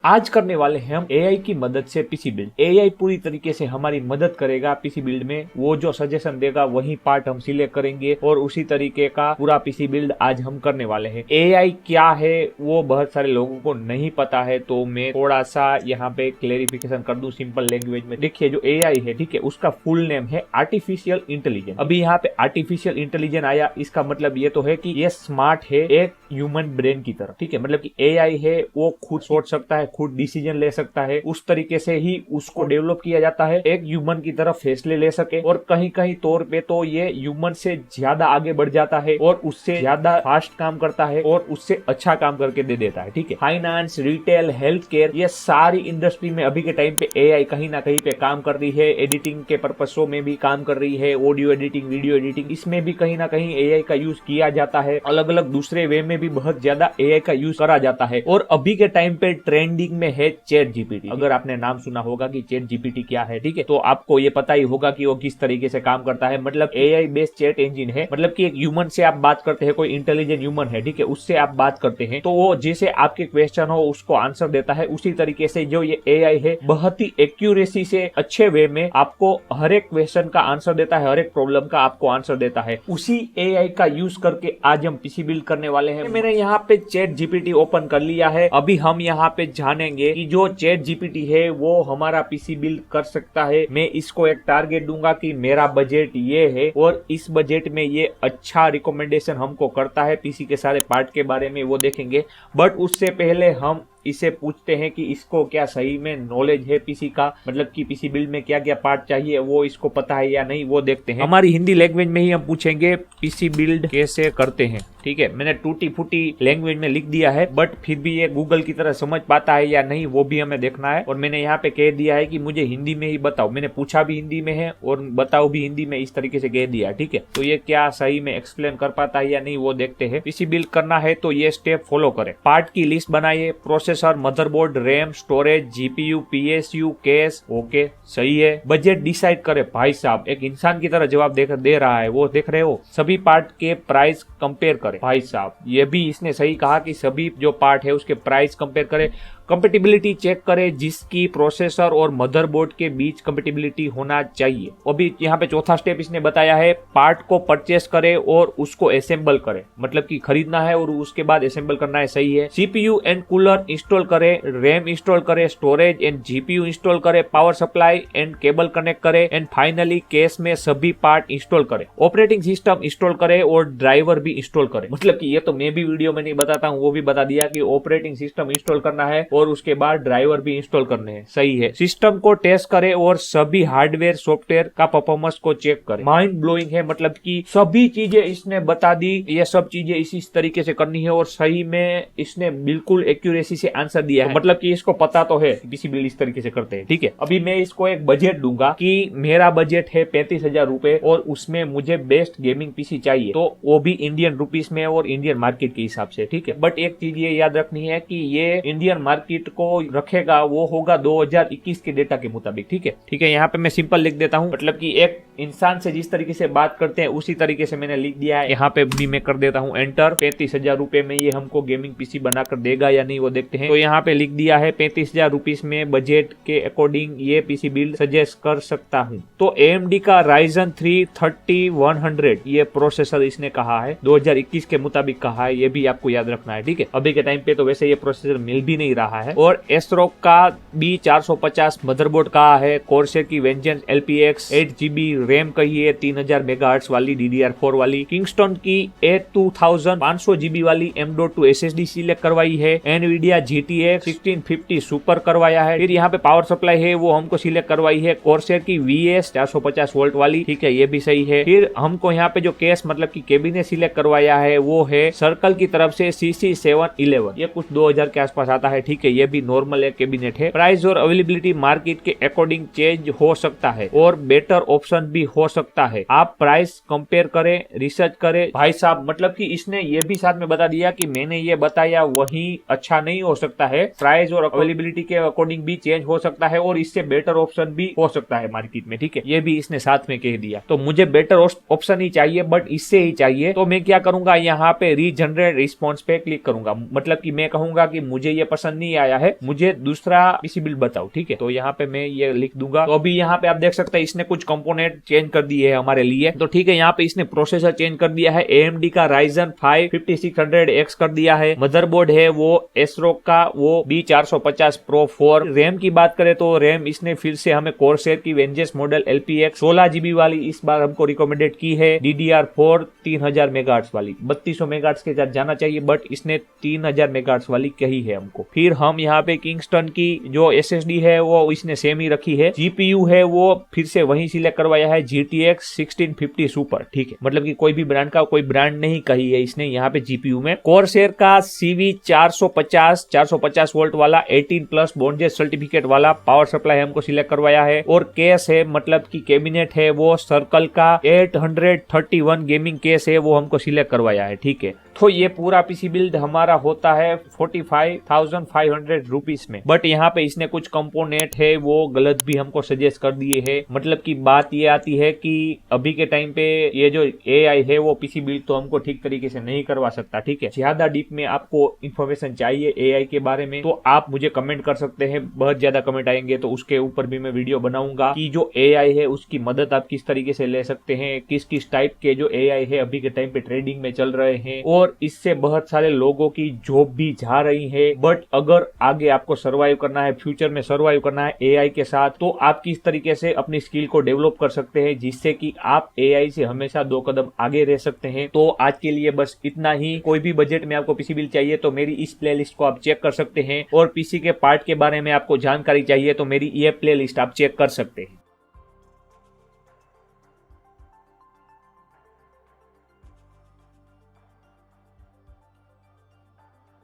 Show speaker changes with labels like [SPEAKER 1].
[SPEAKER 1] आज करने वाले हैं हम एआई की मदद से पीसी बिल्ड। एआई पूरी तरीके से हमारी मदद करेगा पीसी बिल्ड में। वो जो सजेशन देगा वही पार्ट हम सिलेक्ट करेंगे और उसी तरीके का पूरा पीसी बिल्ड आज हम करने वाले हैं। एआई क्या है वो बहुत सारे लोगों को नहीं पता है, तो मैं थोड़ा सा यहाँ पे क्लेरिफिकेशन कर दूं सिंपल लैंग्वेज में। देखिए, जो एआई है, ठीक है, उसका फुल नेम है आर्टिफिशियल इंटेलिजेंस। अभी यहाँ पे आर्टिफिशियल इंटेलिजेंस आया, इसका मतलब ये तो है कि ये स्मार्ट है एक ह्यूमन ब्रेन की तरह, ठीक है। मतलब कि एआई है वो खुद सोच सकता है, खुद डिसीजन ले सकता है, उस तरीके से ही उसको डेवलप किया जाता है एक ह्यूमन की तरफ फैसले ले सके। और कहीं कहीं तौर पे तो ये ह्यूमन से ज्यादा आगे बढ़ जाता है और उससे ज्यादा फास्ट काम करता है और उससे अच्छा काम करके दे देता है, ठीक है। फाइनेंस, रिटेल, हेल्थ केयर, ये सारी इंडस्ट्री में अभी के टाइम पे एआई कहीं ना कहीं पे काम कर रही है। एडिटिंग के पर्पसों में भी काम कर रही है, ऑडियो एडिटिंग, वीडियो एडिटिंग, इसमें भी कहीं ना कहीं एआई का यूज किया जाता है। अलग अलग दूसरे वे में भी बहुत ज्यादा एआई का यूज करा जाता है। और अभी के टाइम पे ट्रेंडिंग में है चैट जीपीटी। अगर आपने नाम सुना होगा कि चैट जीपीटी क्या है, ठीक है, तो आपको ये पता ही होगा कि वो किस तरीके से काम करता है। मतलब एआई बेस्ड चैट इंजन है। मतलब कि एक ह्यूमन से आप बात करते हैं, कोई इंटेलिजेंट ह्यूमन है, ठीक है, उससे आप बात करते हैं तो वो जैसे आपके क्वेश्चन हो उसको आंसर देता है। उसी तरीके से जो ये एआई है बहुत ही एक्यूरेसी से अच्छे वे में आपको हर एक क्वेश्चन का आंसर देता है, हर एक प्रॉब्लम का आपको आंसर देता है। उसी एआई का यूज करके आज हम पीसी बिल्ड करने वाले हैं। मैंने यहाँ पे चैट जीपीटी ओपन कर लिया है। अभी हम यहाँ पे जानेंगे कि जो चैट जीपीटी है वो हमारा पीसी बिल्ड कर सकता है। मैं इसको एक टारगेट दूंगा कि मेरा बजट ये है और इस बजट में ये अच्छा रिकमेंडेशन हमको करता है। पीसी के सारे पार्ट के बारे में वो देखेंगे, बट उससे पहले हम इसे पूछते हैं कि इसको क्या सही में नॉलेज है पीसी का, मतलब कि पीसी बिल्ड में क्या क्या पार्ट चाहिए वो इसको पता है या नहीं, वो देखते हैं। हमारी हिंदी लैंग्वेज में ही हम पूछेंगे पीसी बिल्ड कैसे करते हैं, ठीक है। मैंने टूटी फूटी लैंग्वेज में लिख दिया है, बट फिर भी ये गूगल की तरह समझ पाता है या नहीं वो भी हमें देखना है। और मैंने यहाँ पे कह दिया है कि मुझे हिंदी में ही बताओ। मैंने पूछा भी हिंदी में है और बताओ भी हिंदी में, इस तरीके से कह दिया, ठीक है। तो ये क्या सही में एक्सप्लेन कर पाता है या नहीं वो देखते हैं। पीसी बिल्ड करना है तो ये स्टेप फॉलो करें। पार्ट की लिस्ट बनाइए, processor, motherboard, RAM, storage, GPU, PSU, cash, okay, सही है। बजट डिसाइड करे। भाई साहब एक इंसान की तरह जवाब दे रहा है, वो देख रहे हो। सभी पार्ट के प्राइस कंपेयर करे। भाई साहब ये भी इसने सही कहा कि सभी जो पार्ट है उसके प्राइस कंपेयर करे। कंपेटिबिलिटी चेक करे, जिसकी प्रोसेसर और मदरबोर्ड के बीच कंपेटिबिलिटी होना चाहिए। अभी यहाँ पे चौथा स्टेप इसने बताया है, पार्ट को परचेस करे और उसको असेंबल करे। मतलब कि खरीदना है और उसके बाद असेंबल करना है, सही है। सीपीयू एंड कूलर इंस्टॉल करे, रैम इंस्टॉल करे, स्टोरेज एंड जीपीयू इंस्टॉल करे, power supply and cable connect करे एंड फाइनली केस में सभी पार्ट इंस्टॉल करे। ऑपरेटिंग सिस्टम इंस्टॉल करे और ड्राइवर भी इंस्टॉल करे। मतलब कि ये तो मैं भी वीडियो में नहीं बताता हूँ, वो भी बता दिया कि ऑपरेटिंग सिस्टम इंस्टॉल करना है और उसके बाद ड्राइवर भी इंस्टॉल करने हैं, सही है। सिस्टम को टेस्ट करे और सभी हार्डवेयर सॉफ्टवेयर का परफॉर्मेंस को चेक करे। माइंड ब्लोइंग है, मतलब कि सभी चीजें इसने बता दी। ये सब चीजें इसी तरीके से करनी है और सही में इसने बिल्कुल एक्यूरेसी से आंसर दिया है। मतलब कि इसको पता तो है पीसी बिल्ड इस तरीके से करते हैं, ठीक है। अभी मैं इसको एक बजट दूंगा कि मेरा बजट है 35,000 रुपए और उसमें मुझे बेस्ट गेमिंग पीसी चाहिए, तो वो भी इंडियन रुपीस में और इंडियन मार्केट के हिसाब से, ठीक है। बट एक चीज ये याद रखनी है कि ये इंडियन मार्केट को रखेगा वो होगा 2021 के डेटा के मुताबिक, ठीक है। ठीक है, यहाँ पे मैं सिंपल लिख देता हूँ। मतलब कि एक इंसान से जिस तरीके से बात करते हैं उसी तरीके से मैंने लिख दिया है। यहाँ पे भी मैं कर देता हूँ एंटर। 35,000 रुपए में ये हमको गेमिंग पीसी बनाकर देगा या नहीं वो देखते हैं। तो यहाँ पे लिख दिया है 35,000 रुपीस में बजट के अकॉर्डिंग ये पीसी बिल्ड सजेस्ट कर सकता हूँ। तो AMD का Ryzen 3 3100 ये प्रोसेसर इसने कहा है, 2021 के मुताबिक कहा है, ये भी आपको याद रखना है, ठीक है। अभी के टाइम पे तो वैसे ये प्रोसेसर मिल भी नहीं रहा है। और एस्रोक का B450 मदरबोर्ड का है। कोर्सेर की वेंजेंस LPX 8GB रैम कही है, 3000 मेगाहर्ट्ज वाली DDR4 वाली। किंगस्टन की A2000 500GB वाली M.2 SSD सिलेक्ट करवाई है। एनवीडिया GTX 1650 सुपर करवाया है। फिर यहाँ पे पावर सप्लाई है वो हमको सिलेक्ट करवाई है कोर्सेर की VS 450 वोल्ट वाली, ठीक है, ये भी सही है। फिर हमको यहाँ पे जो केस मतलब की केबिनेट सिलेक्ट करवाया है वो है सर्कल की तरफ से CC711, ये कुछ 2000 के आसपास आता है, ठीक है। ये भी नॉर्मल एक कैबिनेट है। प्राइस और अवेलेबिलिटी मार्केट के अकॉर्डिंग चेंज हो सकता है और बेटर ऑप्शन भी हो सकता है। आप प्राइस कंपेयर करें, रिसर्च करें। भाई साहब मतलब कि इसने ये भी साथ में बता दिया कि मैंने ये बताया वही अच्छा नहीं हो सकता है, प्राइस और अवेलेबिलिटी के अकॉर्डिंग भी चेंज हो सकता है और इससे बेटर ऑप्शन भी हो सकता है मार्केट में, ठीक है। ये भी इसने साथ में कह दिया। तो मुझे बेटर ऑप्शन ही चाहिए, बट इससे ही चाहिए, तो मैं क्या करूंगा, यहाँ पे रीजनरेट रिस्पॉन्स पे क्लिक करूंगा। मतलब कि मैं कहूंगा कि मुझे ये पसंद नहीं नहीं आया है, मुझे दूसरा पीसी बिल्ड बताओ, ठीक है। तो यहाँ पे मैं ये लिख दूंगा। तो अभी यहाँ पे आप देख सकते हैं इसने कुछ कंपोनेंट चेंज कर दिए है हमारे लिए। तो ठीक है, यहाँ पे इसने प्रोसेसर चेंज कर दिया है, AMD का Ryzen 5 5600X कर दिया है। मदरबोर्ड है वो एसरोक का वो B450 Pro 4। रैम की बात करें तो रैम इसने फिर से हमें कोरसेर की वेंजेस मॉडल LPX 16GB वाली इस बार हमको रिकमेंडेड की है। DDR4 3000 मेगाहर्ट्ज वाली, 3200 मेगाहर्ट्ज के साथ जाना चाहिए, बट इसने 3000 मेगाहर्ट्ज वाली कही है हमको। फिर हम यहाँ पे किंगस्टन की जो SSD है वो इसने सेम ही रखी है। GPU है वो फिर से वही सिलेक्ट करवाया है, GTX 1650 सुपर, ठीक है। मतलब कि कोई भी ब्रांड का कोई ब्रांड नहीं कही है इसने यहाँ पे GPU में। कोरसेर का CV 450 वोल्ट वाला 18+ बॉन्जेस सर्टिफिकेट वाला पावर सप्लाई हमको सिलेक्ट करवाया है। और केस है, मतलब कि कैबिनेट है वो सर्कल का 831 गेमिंग केस है वो हमको सिलेक्ट करवाया है, ठीक है। तो ये पूरा पीसी बिल्ड हमारा होता है 45,500 रुपीज में। बट यहाँ पे इसने कुछ कंपोनेंट है वो गलत भी हमको सजेस्ट कर दिए है। मतलब की बात ये आती है कि अभी के टाइम पे ये जो AI है वो पीसी बिल्ड तो हमको ठीक तरीके से नहीं करवा सकता, ठीक है। ज्यादा डीप में आपको इन्फॉर्मेशन चाहिए AI के बारे में तो आप मुझे कमेंट कर सकते हैं। बहुत ज्यादा कमेंट आएंगे तो उसके ऊपर भी मैं वीडियो बनाऊंगा कि जो AI है उसकी मदद आप किस तरीके से ले सकते हैं, किस किस टाइप के जो AI है अभी के टाइम पे ट्रेडिंग में चल रहे हैं। और इससे बहुत सारे लोगों की जॉब भी जा रही है। बट अगर आगे आपको सर्वाइव करना है, फ्यूचर में सर्वाइव करना है AI के साथ, तो आप किस तरीके से अपनी स्किल को डेवलप कर सकते हैं जिससे कि आप AI से हमेशा 2 कदम आगे रह सकते हैं। तो आज के लिए बस इतना ही। कोई भी बजट में आपको पीसी बिल्ड चाहिए तो मेरी इस प्लेलिस्ट को आप चेक कर सकते हैं। और पीसी के पार्ट के बारे में आपको जानकारी चाहिए तो मेरी ये प्लेलिस्ट आप चेक कर सकते हैं।